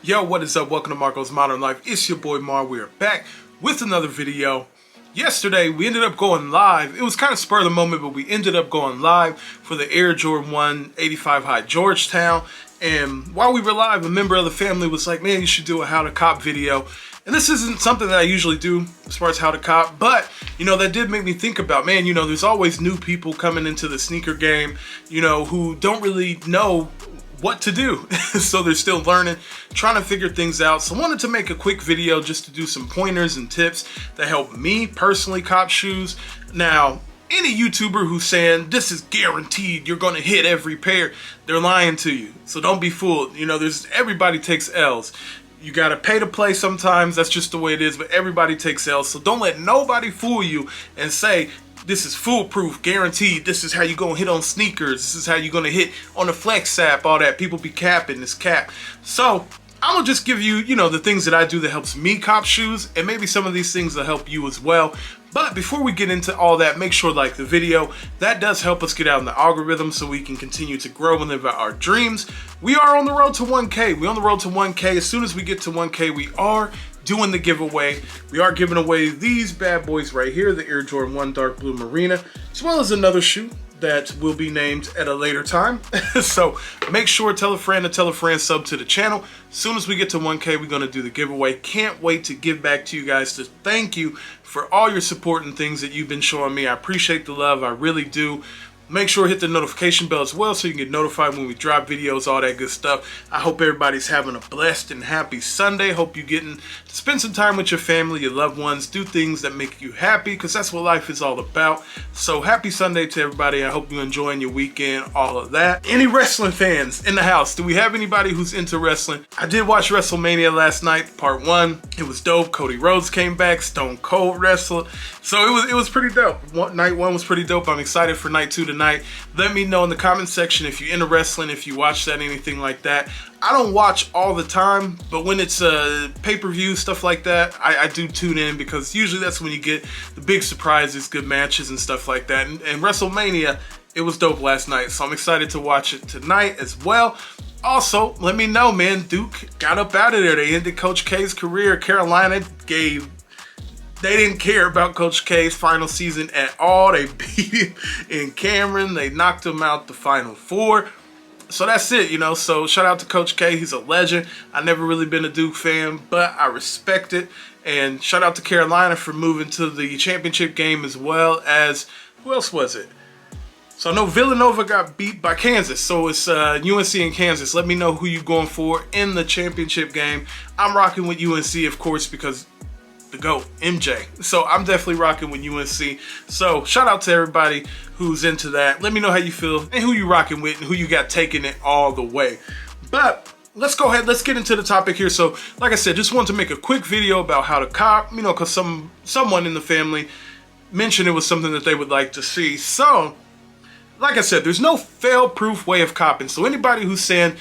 Yo, what is up? Welcome to Marco's Modern Life. It's your boy Mar. We are back with another video. Yesterday, we ended up going live. It was kind of spur of the moment, but we ended up going live for the Air Jordan 1 85 High Georgetown. And while we were live, a member of the family was like, man, you should do a how to cop video. And this isn't something that I usually do as far as how to cop, but, that did make me think about, man, there's always new people coming into the sneaker game, who don't really know what to do. So they're still learning, trying to figure things out. So I wanted to make a quick video just to do some pointers and tips that help me personally cop shoes. Now, any YouTuber who's saying this is guaranteed, you're gonna hit every pair, they're lying to you. So don't be fooled. Everybody takes L's. You gotta pay to play sometimes, that's just the way it is, but everybody takes L's. So don't let nobody fool you and say, this is foolproof, guaranteed. This is how you're going to hit on sneakers. This is how you're going to hit on the Flex app, all that. People be capping this cap. So I'm going to just give you, the things that I do that helps me cop shoes, and maybe some of these things will help you as well. But before we get into all that, make sure to like the video. That does help us get out in the algorithm so we can continue to grow and live out our dreams. We are on the road to 1K. We're on the road to 1K. As soon as we get to 1K, we are doing the giveaway. We are giving away these bad boys right here, the Air Jordan 1 Dark Blue Marina, as well as another shoe that will be named at a later time. So make sure, tell a friend, sub to the channel. As soon as we get to 1K, we're going to do the giveaway. Can't wait to give back to you guys to thank you for all your support and things that you've been showing me. I appreciate the love. I really do. Make sure to hit the notification bell as well so you can get notified when we drop videos, all that good stuff. I hope everybody's having a blessed and happy Sunday. Hope you're getting to spend some time with your family, your loved ones, do things that make you happy, because that's what life is all about. So happy Sunday to everybody. I hope you're enjoying your weekend, all of that. Any wrestling fans in the house? Do we have anybody who's into wrestling? I did watch WrestleMania last night, part 1. It was dope. Cody Rhodes came back, Stone Cold wrestled. So it was pretty dope. Night 1 was pretty dope. I'm excited for night 2 tonight. Let me know in the comment section if you're into wrestling, if you watch that, anything like that. I don't watch all the time, but when it's pay-per-view, stuff like that, I do tune in, because usually that's when you get the big surprises, good matches and stuff like that. And WrestleMania, it was dope last night, so I'm excited to watch it tonight as well. Also, let me know, man, Duke got up out of there. They ended Coach K's career. Carolina They didn't care about Coach K's final season at all. They beat him in Cameron. They knocked him out the Final Four. So that's it, So shout out to Coach K. He's a legend. I've never really been a Duke fan, but I respect it. And shout out to Carolina for moving to the championship game, as well as, who else was it? So I know Villanova got beat by Kansas. So it's UNC and Kansas. Let me know who you're going for in the championship game. I'm rocking with UNC, of course, because the GOAT, MJ. So I'm definitely rocking with UNC. So shout out to everybody who's into that. Let me know how you feel and who you rocking with and who you got taking it all the way. But let's go ahead, let's get into the topic here. So like I said, just wanted to make a quick video about how to cop, because someone in the family mentioned it was something that they would like to see. So like I said, there's no fail-proof way of copping. So anybody who's saying,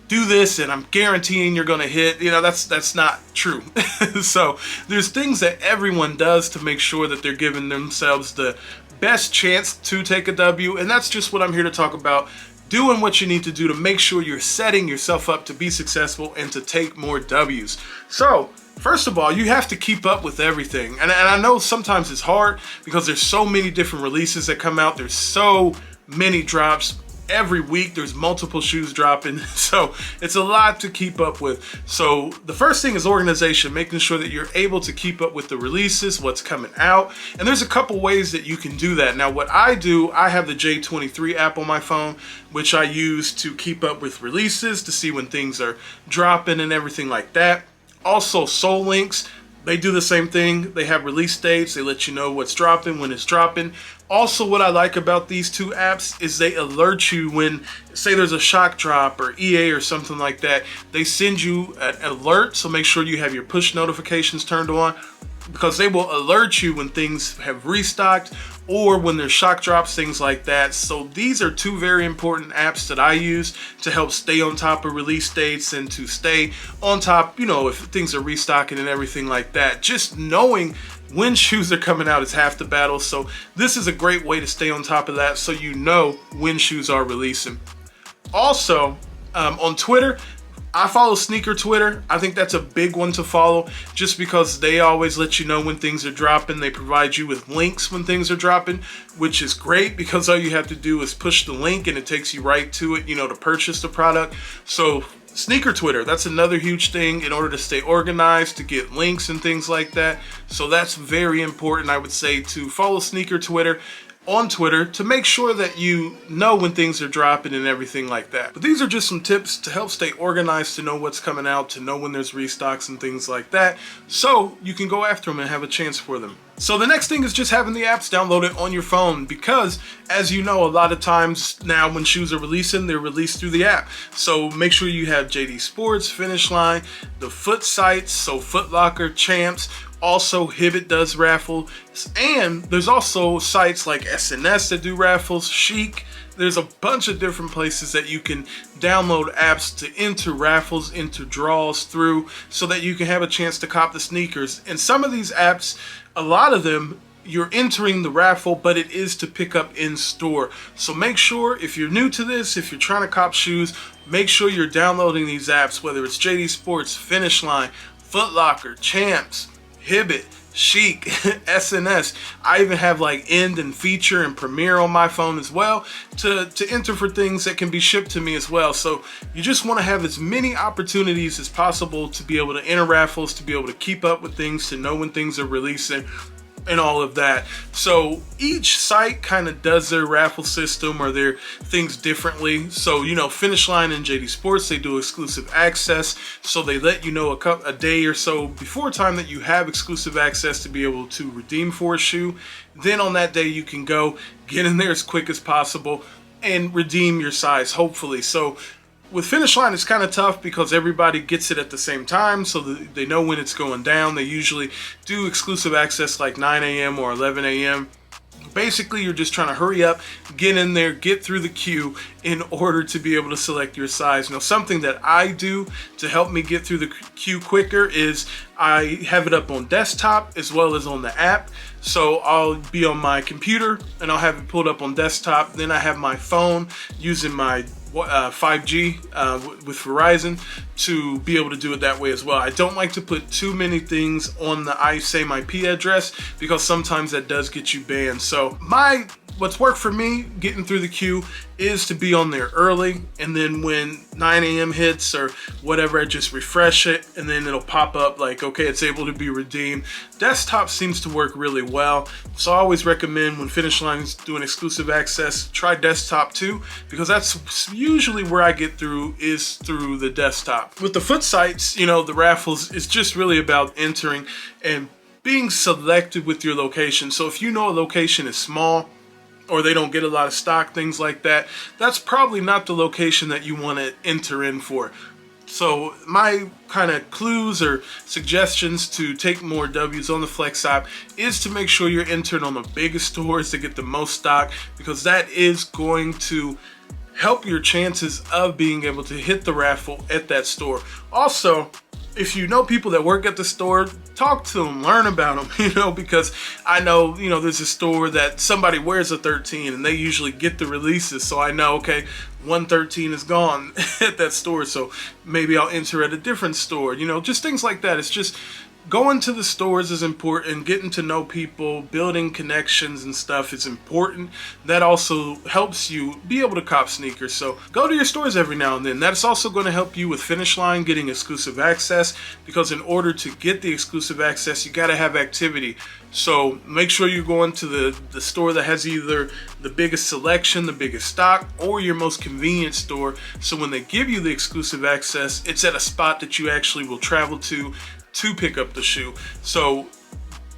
do this and I'm guaranteeing you're gonna hit, that's not true. So there's things that everyone does to make sure that they're giving themselves the best chance to take a W, and that's just what I'm here to talk about. Doing what you need to do to make sure you're setting yourself up to be successful and to take more W's. So first of all, you have to keep up with everything, and I know sometimes it's hard because there's so many different releases that come out. There's so many drops. Every week there's multiple shoes dropping, so it's a lot to keep up with. So the first thing is organization, making sure that you're able to keep up with the releases, what's coming out, and there's a couple ways that you can do that. Now what I do, I have the J23 app on my phone, which I use to keep up with releases, to see when things are dropping and everything like that. Also Soul Links, they do the same thing. They have release dates. They let you know what's dropping, when it's dropping. Also, what I like about these two apps is they alert you when, say there's a shock drop or EA or something like that. They send you an alert, so make sure you have your push notifications turned on, because they will alert you when things have restocked or when there's shock drops, things like that. So these are two very important apps that I use to help stay on top of release dates and to stay on top, if things are restocking and everything like that. Just knowing when shoes are coming out is half the battle. So this is a great way to stay on top of that, so you know when shoes are releasing. Also, on Twitter, I follow Sneaker Twitter. I think that's a big one to follow just because they always let you know when things are dropping. They provide you with links when things are dropping, which is great because all you have to do is push the link and it takes you right to it, to purchase the product. So Sneaker Twitter, that's another huge thing in order to stay organized, to get links and things like that. So that's very important, I would say, to follow Sneaker Twitter on Twitter to make sure that you know when things are dropping and everything like that. But these are just some tips to help stay organized, to know what's coming out, to know when there's restocks and things like that, so you can go after them and have a chance for them. So the next thing is just having the apps downloaded on your phone, because as you know, a lot of times now when shoes are releasing, they're released through the app. So make sure you have JD Sports, Finish Line, the foot sites, so Foot Locker, Champs. Also, Hibbett does raffles, and there's also sites like SNS that do raffles, Chic. There's a bunch of different places that you can download apps to enter raffles, enter draws through, so that you can have a chance to cop the sneakers. And some of these apps, a lot of them, you're entering the raffle, but it is to pick up in store. So make sure, if you're new to this, if you're trying to cop shoes, make sure you're downloading these apps, whether it's JD Sports, Finish Line, Foot Locker, Champs, Hibbett, Chic, SNS. I even have like End and Feature and Premiere on my phone as well to enter for things that can be shipped to me as well. So you just want to have as many opportunities as possible to be able to enter raffles, to be able to keep up with things, to know when things are releasing, and all of that. So each site kind of does their raffle system or their things differently. So, Finish Line and JD Sports, they do exclusive access. So they let you know a day or so before time that you have exclusive access to be able to redeem for a shoe. Then on that day, you can go get in there as quick as possible and redeem your size, hopefully. So with Finish Line, it's kind of tough because everybody gets it at the same time, so they know when it's going down. They usually do exclusive access like 9 a.m. or 11 a.m. Basically, you're just trying to hurry up, get in there, get through the queue in order to be able to select your size. Now, something that I do to help me get through the queue quicker is I have it up on desktop as well as on the app. So I'll be on my computer and I'll have it pulled up on desktop. Then I have my phone using my 5G with Verizon to be able to do it that way as well. I don't like to put too many things on the same IP address because sometimes that does get you banned. So what's worked for me getting through the queue is to be on there early, and then when 9 a.m. hits or whatever, I just refresh it and then it'll pop up like, okay, it's able to be redeemed. Desktop seems to work really well, so I always recommend when Finish Line is doing exclusive access, try desktop too, because that's usually where I get through, is through the desktop. With the foot sites, the raffles is just really about entering and being selected with your location. So if you know a location is small, or they don't get a lot of stock, things like that, that's probably not the location that you want to enter in for. So my kind of clues or suggestions to take more W's on the Flex app is to make sure you're entering on the biggest stores to get the most stock, because that is going to help your chances of being able to hit the raffle at that store. Also, if you know people that work at the store, talk to them, learn about them, because I know, there's a store that somebody wears a 13 and they usually get the releases. So I know, okay, 113 is gone at that store. So maybe I'll enter at a different store, just things like that. It's just going to the stores is important. Getting to know people, building connections and stuff is important. That also helps you be able to cop sneakers. So go to your stores every now and then. That's also going to help you with Finish Line getting exclusive access, because in order to get the exclusive access, you got to have activity. So make sure you're going to the store that has either the biggest selection, the biggest stock, or your most convenient store. So when they give you the exclusive access, it's at a spot that you actually will travel to pick up the shoe. So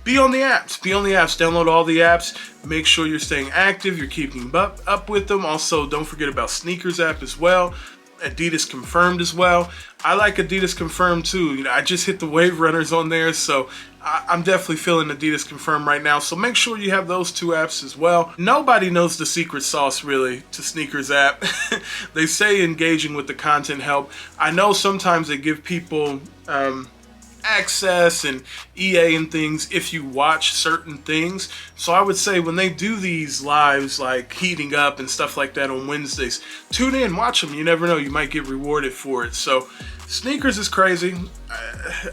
be on the apps, download all the apps, make sure you're staying active, you're keeping up with them. Also, don't forget about Sneakers app as well, Adidas Confirmed as well. I like Adidas Confirmed too. I just hit the Wave Runners on there, so I'm definitely feeling Adidas Confirmed right now. So make sure you have those two apps as well. Nobody knows the secret sauce really to Sneakers app. They say engaging with the content help. I know sometimes they give people access and EA and things if you watch certain things. So I would say when they do these lives like heating up and stuff like that on Wednesdays, tune in, watch them. You never know, you might get rewarded for it. So Sneakers is crazy.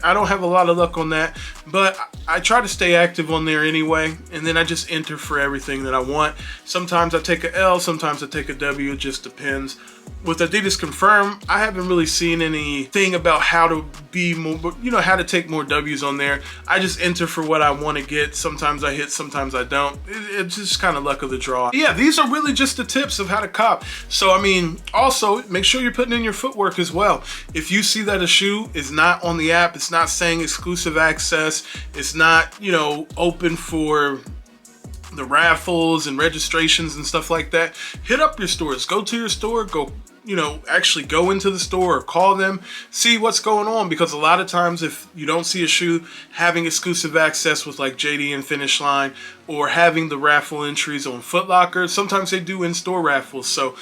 I don't have a lot of luck on that, but I try to stay active on there anyway, and then I just enter for everything that I want. Sometimes I take a L, sometimes I take a W, it just depends. With Adidas Confirm, I haven't really seen anything about how to be more, how to take more W's on there. I just enter for what I want to get. Sometimes I hit, sometimes I don't. It's just kind of luck of the draw. Yeah, these are really just the tips of how to cop. So, I mean, also make sure you're putting in your footwork as well. If you see that a shoe is not on the app, it's not saying exclusive access, it's not, open for the raffles and registrations and stuff like that, hit up your stores. Go to your store, actually go into the store or call them, see what's going on, because a lot of times if you don't see a shoe having exclusive access with like JD and Finish Line, or having the raffle entries on Foot Locker, sometimes they do in-store raffles. So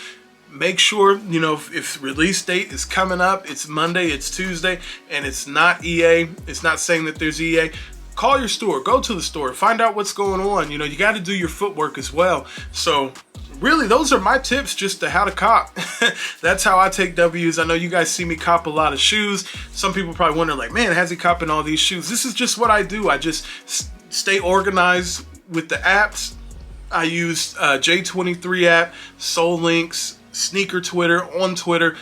make sure, if release date is coming up, it's Monday, it's Tuesday, and it's not EA, it's not saying that there's EA, call your store, go to the store, find out what's going on. You got to do your footwork as well. So really, those are my tips just to how to cop. That's how I take W's. I know you guys see me cop a lot of shoes. Some people probably wonder like, man, how's he copping all these shoes? This is just what I do. I just stay organized with the apps. I use J23 app, Soul Links, Sneaker Twitter, on Twitter,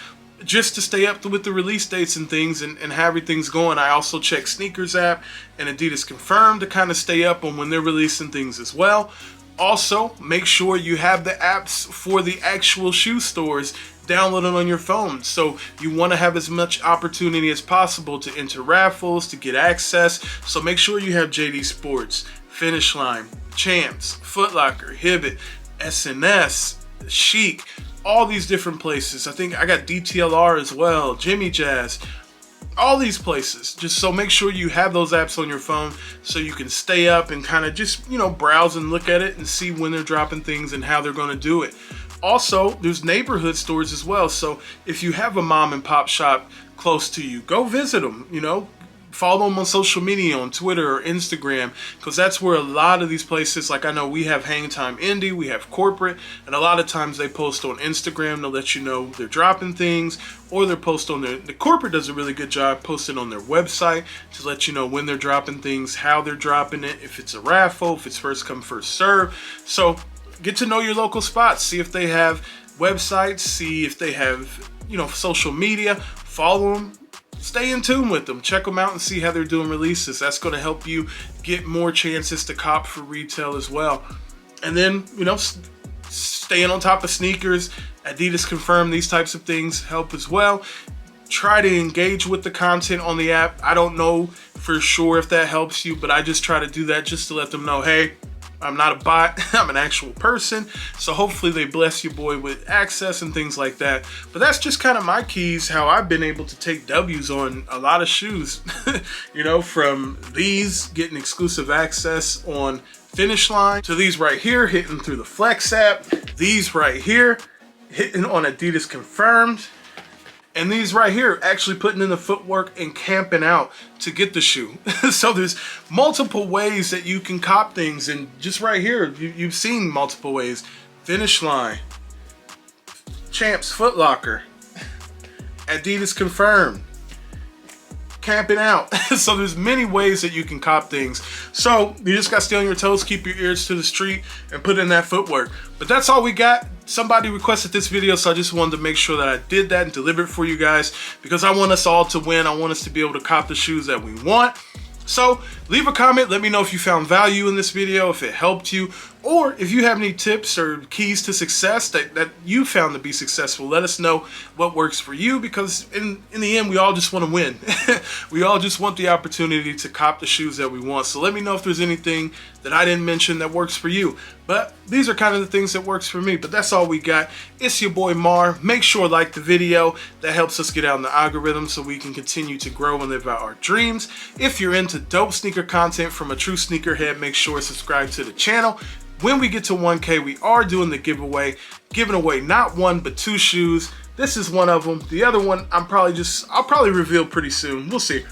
just to stay up with the release dates and things and how everything's going. I also check Sneakers app and Adidas Confirm to kind of stay up on when they're releasing things as well. Also, make sure you have the apps for the actual shoe stores downloaded on your phone. So you want to have as much opportunity as possible to enter raffles, to get access. So make sure you have JD Sports, Finish Line, Champs, Foot Locker, Hibbett, SNS, Chic, all these different places. I think I got DTLR as well, Jimmy Jazz, all these places. Just so make sure you have those apps on your phone so you can stay up and kind of just, browse and look at it and see when they're dropping things and how they're going to do it. Also, there's neighborhood stores as well. So if you have a mom and pop shop close to you, go visit them, follow them on social media, on Twitter or Instagram, because that's where a lot of these places, like I know we have Hang Time Indie, we have Corporate, and a lot of times they post on Instagram to let you know they're dropping things, or they're post on the Corporate does a really good job posting on their website to let you know when they're dropping things, how they're dropping it, if it's a raffle, if it's first come first serve. So get to know your local spots, see if they have websites, see if they have social media, follow them. Stay in tune with them, check them out and see how they're doing releases. That's going to help you get more chances to cop for retail as well. And then, staying on top of sneakers, Adidas Confirm, these types of things help as well. Try to engage with the content on the app. I don't know for sure if that helps you, but I just try to do that just to let them know, hey, I'm not a bot, I'm an actual person. So hopefully they bless your boy with access and things like that. But that's just kind of my keys, how I've been able to take W's on a lot of shoes. From these getting exclusive access on Finish Line, to these right here hitting through the Flex app, these right here hitting on Adidas Confirmed, and these right here actually putting in the footwork and camping out to get the shoe. So there's multiple ways that you can cop things, and just right here you've seen multiple ways. Finish Line, Champs, Foot Locker, Adidas Confirmed, camping out. So there's many ways that you can cop things. So you just got to stay on your toes, keep your ears to the street, and put in that footwork. But that's all we got. Somebody requested this video, so I just wanted to make sure that I did that and delivered for you guys, because I want us all to win. I want us to be able to cop the shoes that we want. So leave a comment, let me know if you found value in this video, if it helped you, or if you have any tips or keys to success that you found to be successful. Let us know what works for you, because in the end, we all just want to win. We all just want the opportunity to cop the shoes that we want. So let me know if there's anything that I didn't mention that works for you. But these are kind of the things that works for me. But that's all we got. It's your boy Mar. Make sure to like the video. That helps us get out in the algorithm so we can continue to grow and live out our dreams. If you're into dope sneaker content from a true sneakerhead, make sure to subscribe to the channel. When we get to 1K, we are doing the giveaway, giving away not one but 2 shoes. This is one of them. The other one I'll probably reveal pretty soon. We'll see.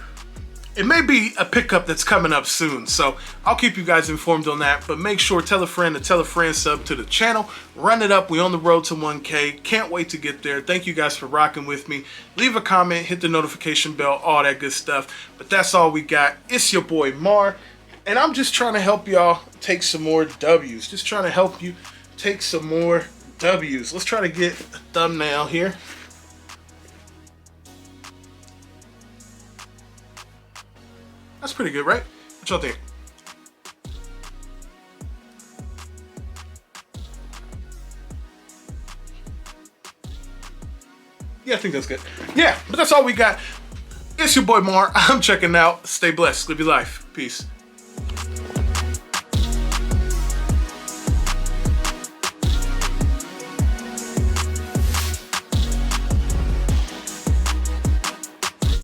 it may be a pickup that's coming up soon, so I'll keep you guys informed on that. But make sure tell a friend to tell a friend, sub to the channel, run it up. We on the road to 1K. Can't wait to get there. Thank you guys for rocking with me. Leave a comment, hit the notification bell, all that good stuff. But that's all we got. It's your boy Mar, and I'm just trying to help y'all take some more W's. Just trying to help you take some more W's. Let's try to get a thumbnail here. That's pretty good, right? What y'all think? Yeah, I think that's good. Yeah, but that's all we got. It's your boy Mar. I'm checking out. Stay blessed. Live your life. Peace.